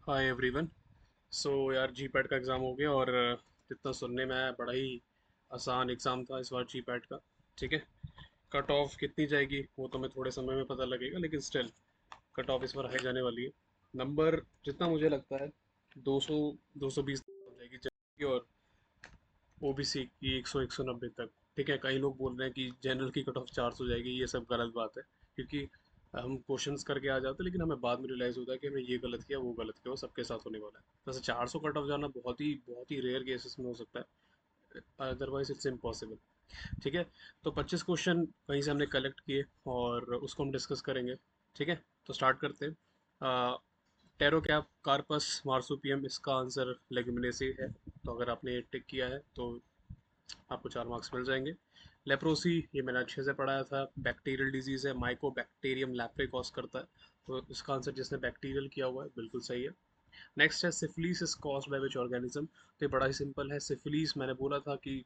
Hi everyone. सो यार जी PAT का exam हो गया और जितना सुनने में आया बड़ा ही आसान एग्ज़ाम था इस बार जी पैट का। ठीक है। कट ऑफ कितनी जाएगी वो तो मैं थोड़े समय में पता लगेगा, लेकिन स्टिल कट ऑफ इस बार हाई जाने वाली है। नंबर जितना मुझे लगता है 200 220 जाएगी और ओबीसी की 100 190 तक। ठीक है, कई लोग बोल रहे हैं कि जनरल की कट ऑफ 400 जाएगी, ये सब गलत बात है। क्योंकि हम क्वेश्चंस करके आ जाते हैं, लेकिन हमें बाद में रियलाइज़ होता है कि हमने ये गलत किया वो गलत किया, वो सबके साथ होने वाला है। वैसे 400 कट ऑफ जाना बहुत ही रेयर केसेस में हो सकता है, अदरवाइज इट्स इम्पॉसिबल। ठीक है। तो 25 क्वेश्चन कहीं से हमने कलेक्ट किए और उसको हम डिस्कस करेंगे। ठीक है, तो स्टार्ट करते हैं। टेरो कैप कार्पस मार्सुपियम, इसका आंसर लेगुमिनेसी है। तो अगर आपने टिक किया है तो आपको 4 मार्क्स मिल जाएंगे। लेप्रोसी ये मैंने अच्छे से पढ़ाया था, बैक्टीरियल डिजीज है, माइको बैक्टीरियम लेप्रे कॉज करता है। तो इसका आंसर जिसने बैक्टीरियल किया हुआ है बिल्कुल सही है। नेक्स्ट है syphilis is caused by which organism. तो ये बड़ा ही सिंपल है। सिफिलिस मैंने बोला था कि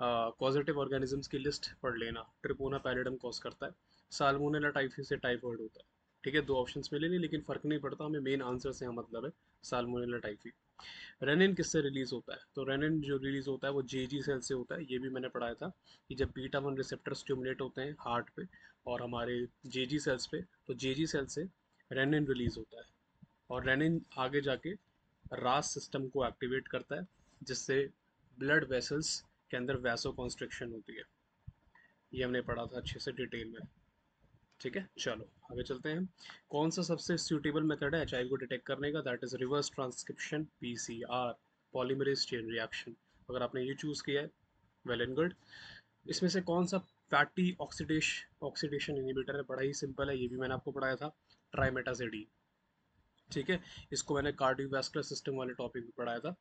कॉजेटिव ऑर्गेनिजम्स की लिस्ट पढ़ लेना। ट्रिपोना पैलिडम कॉज करता है। साल्मोनेला टाइफी से टाइफॉइड होता है। ठीक है, दो ऑप्शंस मिले नहीं, लेकिन फर्क नहीं पड़ता, हमें मेन आंसर से यहाँ मतलब है साल्मोनेला टाइफी। रेनिन किससे रिलीज होता है? तो रेनिन जो रिलीज होता है वो जेजी सेल से होता है। ये भी मैंने पढ़ाया था कि जब बीटा वन रिसेप्टर स्टिमुलेट होते हैं हार्ट पे और हमारे जेजी सेल्स पे, तो जेजी सेल से रेनिन रिलीज होता है। और रेनिन आगे जाके रास सिस्टम को एक्टिवेट करता है, जिससे ब्लड वेसल्स के अंदर वैसो कॉन्स्ट्रिक्शन होती है। ये हमने पढ़ा था अच्छे से डिटेल में। ठीक है, चलो आगे चलते हैं। कौन सा सबसे सूटेबल मेथड है एचआईवी को डिटेक्ट करने का? That is reverse transcription, PCR, polymerase chain reaction. अगर आपने ये चूज किया है, वेल एंड गुड। इसमें से कौन सा फैटी ऑक्सीडेशन इनहिबिटर है? बड़ा ही सिंपल है, ये भी मैंने आपको पढ़ाया था, ट्राइमेटाजिडीन। ठीक है, इसको मैंने कार्डियोवैस्कुलर सिस्टम वाले टॉपिक में पढ़ाया था।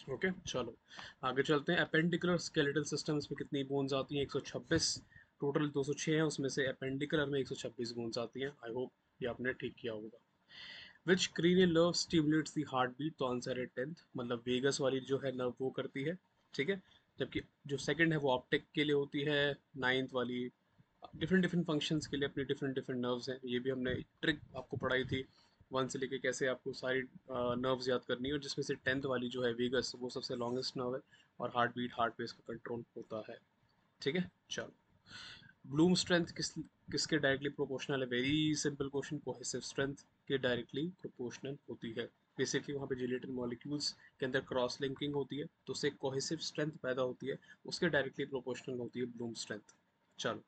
ओके, चलो आगे चलते हैं। अपेंडिकुलर स्केलेटल सिस्टम्स में कितनी बोन्स आती हैं? 126। टोटल 206 है, उसमें से अपेंडिकुलर में 126 बोन्स आती हैं। आई होप ये आपने ठीक किया होगा। Which cranial nerve stimulates the heart beat? तो आंसर है 10th, मतलब वेगस वाली जो है नर्व वो करती है। ठीक है, जबकि जो सेकंड है वो ऑप्टिक के लिए होती है। नाइन्थ वाली डिफरेंट डिफरेंट फंक्शंस के लिए अपनी डिफरेंट डिफरेंट नर्व्स हैं। ये भी हमने ट्रिक आपको पढ़ाई थी, वन से लेके कैसे आपको सारी नर्व्स याद करनी है, और जिसमें से 10th वाली जो है वेगस, वो सबसे लॉन्गेस्ट नर्व है और हार्ट बीट हार्ट पे इसका कंट्रोल होता है। ठीक है, चलो। ब्लूम स्ट्रेंथ किसके डायरेक्टली प्रोपोर्शनल है? Very simple question, cohesive strength के डायरेक्टली प्रोपोर्शनल होती है। बेसिकली वहाँ पे जिलेटिन मॉलिक्यूल्स के अंदर क्रॉस लिंकिंग होती है, तो उससे कोहेसिव स्ट्रेंथ पैदा होती है, उसके डायरेक्टली प्रोपोर्शनल होती है ब्लूम स्ट्रेंथ। चलो।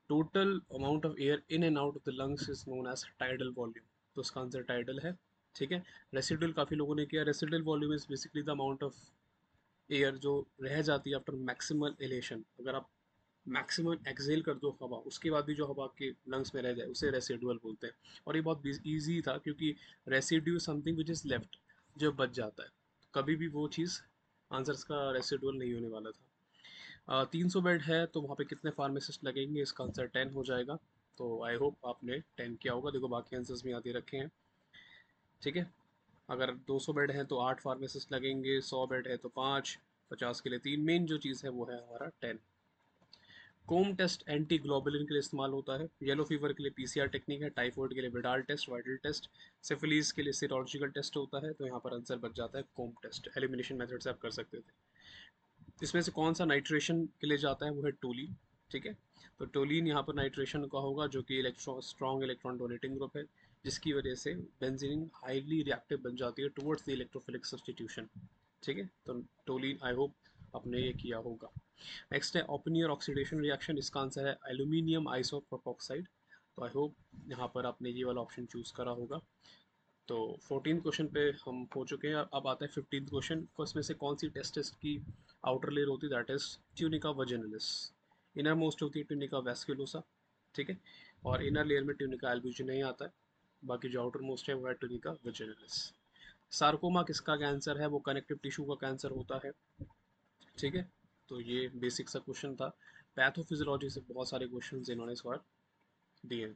Total amount of air in and out of the lungs is known as tidal volume. तो इसका आंसर टाइडल है। ठीक है। रेसिडुअल काफ़ी लोगों ने किया। Residual volume is basically the amount of air जो रह जाती है आफ्टर मैक्सिमल एलेशन। अगर आप मैक्सिमम एक्सेल कर दो हवा, उसके बाद भी जो हवा आपके लंग्स में रह जाए उसे रेसिडुअल बोलते हैं। और ये बहुत ईजी था, क्योंकि residue something which is left, जो बच जाता है। कभी भी वो चीज़ आंसर्स का रेसिडुअल नहीं होने वाला था। 300 बेड है तो वहाँ पे कितने फार्मासिस्ट लगेंगे? इसका आंसर 10 हो जाएगा। तो आई होप आपने 10 किया होगा। देखो बाकी आंसर्स भी यहाँ दे रखे हैं। ठीक है। अगर 200 बेड हैं तो 8 फार्मासिस्ट लगेंगे, 100 बेड है तो 5, 50 के लिए 3। मेन जो चीज़ है वो है हमारा 10। कोम टेस्ट एंटी ग्लोबुलिन के लिए इस्तेमाल होता है। येलो फीवर के लिए पीसीआर टेक्निक है। टाइफॉइड के लिए विडाल टेस्ट, वाइडल टेस्ट। सिफिलीज के लिए सीरोलॉजिकल टेस्ट होता है। तो यहाँ पर आंसर बच जाता है कोम टेस्ट। एलिमिनेशन मेथड से आप कर सकते थे। इसमें से कौन सा नाइट्रेशन के लिए जाता है? वो है टोलिन। ठीक है, तो टोलिन यहाँ पर नाइट्रेशन का होगा, जो कि electron strong electron donating group है, जिसकी वजह से बेंजीन हाईली रिएक्टिव बन जाती है टुवर्ड्स द इलेक्ट्रोफिलिक सब्स्टिट्यूशन। ठीक है, तो टोलिन आई होप आपने ये किया होगा। नेक्स्ट है ओपनियर ऑक्सीडेशन रिएक्शन। इसका आंसर है एल्यूमिनियम आइसोप्रोपोक्साइड। तो आई होप यहाँ पर आपने ये वाला ऑप्शन चूज करा होगा। तो 14 क्वेश्चन पे हम हो चुके हैं। अब आता है 15 क्वेश्चन को। इसमें से कौन सी टेस्टिस की आउटर लेयर होती है? That is tunica vaginalis. Inner most होती है ट्यूनिका वेस्कुलोसा। ठीक है, और इनर लेयर में ट्यूनिका एल्ब्यूजिनाई आता है। बाकी जो आउटर मोस्ट है वो है ट्यूनिका वजिनलिस। सार्कोमा किसका कैंसर है? वो कनेक्टिव टिश्यू का कैंसर होता है। ठीक है, तो ये बेसिक सा क्वेश्चन था। पैथोफिजियोलॉजी से बहुत सारे क्वेश्चन इन्होंने इस बार दिए।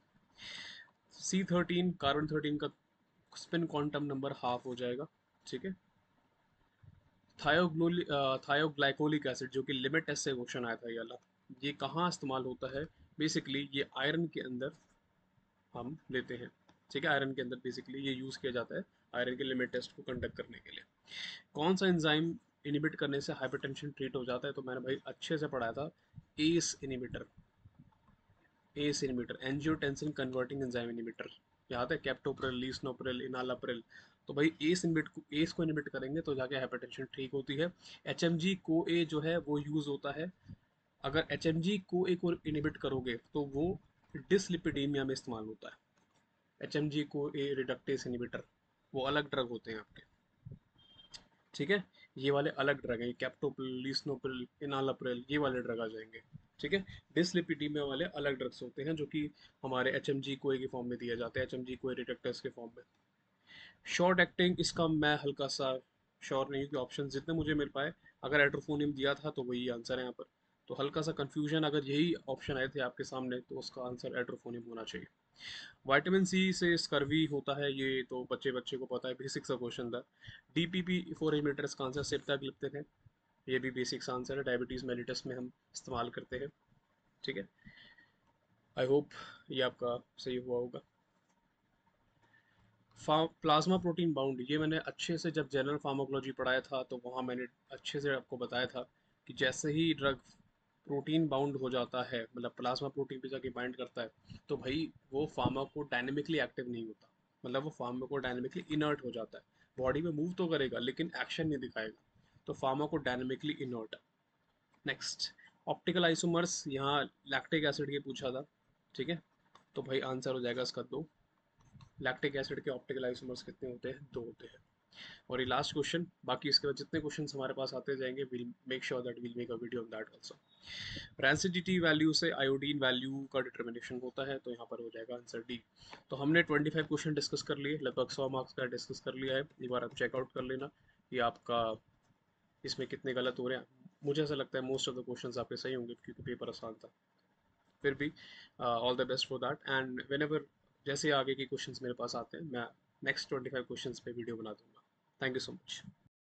C13 कार्बन 13 का स्पिन क्वांटम नंबर हाफ हो जाएगा। ठीक है। थायोग्लाइकोलिक एसिड, जो कि लिमिट टेस्ट से क्वेश्चन आया था ये वाला, ये कहाँ इस्तेमाल होता है? बेसिकली ये आयरन के अंदर हम लेते हैं। ठीक है, आयरन के अंदर बेसिकली ये यूज़ किया जाता है आयरन के लिमिट टेस्ट को कंडक्ट करने के लिए। कौन सा एंजाइम इनिबिट करने से हाइपरटेंशन ट्रीट हो जाता है? तो मैंने भाई अच्छे से पढ़ाया था, ACE inhibitor. ACE inhibitor, angiotensin converting enzyme inhibitor, याद है? Captopril, lisinopril, enalapril. तो भाई एस को इनिबिट करेंगे तो जाके हाइपरटेंशन ठीक होती है। एच एम जी को ए जो है वो यूज़ होता है, अगर एच एम जी को ए को इनिबिट करोगे तो वो डिसलिपिडीमिया में इस्तेमाल होता है। एच एम जी को ए रिडक्टेस इनिबिटर, वो अलग ड्रग होते हैं आपके, ठीक है? ये वाले अलग ड्रग हैं, कैप्टोप्रिल, लीसनोप्रिल, इनालाप्रिल, ये वाले ड्रग आ जाएंगे, ठीक है? डिसलिपिडीमिया वाले अलग ड्रग्स होते हैं जो कि हमारे एच एम जी को ए के फॉर्म में दिए जाते हैं, एच एम जी को ए रिडक्टेस के फॉर्म में। शॉर्ट एक्टिंग, इसका मैं हल्का सा श्योर नहीं हूँ कि ऑप्शन जितने मुझे मिल पाए, अगर एट्रोफोनियम दिया था तो वही आंसर है यहाँ पर। तो हल्का सा कंफ्यूजन, अगर यही ऑप्शन आए थे आपके सामने तो उसका आंसर एट्रोफोनियम होना चाहिए। विटामिन सी से स्कर्वी होता है, ये तो बच्चे बच्चे को पता है, बेसिक सा क्वेश्चन था। डीपीपी 4 का आंसर सिप्ताग्लिप्टिन है, ये भी बेसिक सा आंसर है, डायबिटीज़ मेलिटस में हम इस्तेमाल करते हैं, ठीक है? आई होप ये आपका सही हुआ होगा। प्लाज्मा प्रोटीन बाउंड, ये मैंने अच्छे से जब जनरल फार्माकोलॉजी पढ़ाया था तो वहाँ मैंने अच्छे से आपको बताया था कि जैसे ही ड्रग प्रोटीन बाउंड हो जाता है, मतलब प्लाज्मा प्रोटीन पे जाके बाइंड करता है, तो भाई वो फार्माको डायनेमिकली एक्टिव नहीं होता, मतलब वो फार्माको डायनेमिकली इनर्ट हो जाता है। बॉडी में मूव तो करेगा लेकिन एक्शन नहीं दिखाएगा, तो pharmaco dynamically inert. Next, optical isomers, यहाँ लैक्टिक एसिड के पूछा था, ठीक है? तो भाई आंसर हो जाएगा इसका दो। लैक्टिक एसिड के ऑप्टिकल आइसोमर्स कितने होते हैं? दो होते हैं। और ये लास्ट क्वेश्चन, बाकी इसके बाद जितने क्वेश्चन हमारे पास आते जाएंगे will make sure that will make a video on that also. Rancidity value से आयोडीन वैल्यू का डिटर्मिनेशन होता है, तो यहाँ पर हो जाएगा आंसर डी। तो हमने 25 क्वेश्चन डिस्कस कर लिए, लगभग 100 मार्क्स का डिस्कस कर लिया है। एक बार आप चेकआउट कर लेना कि आपका इसमें कितने गलत हो रहे हैं। मुझे ऐसा लगता है मोस्ट ऑफ द क्वेश्चंस आपके सही होंगे क्योंकि पेपर आसान था। फिर भी all the best for that, and when ever जैसे आगे के क्वेश्चंस मेरे पास आते हैं मैं नेक्स्ट 25 क्वेश्चंस पे वीडियो बना दूंगा। Thank you so much.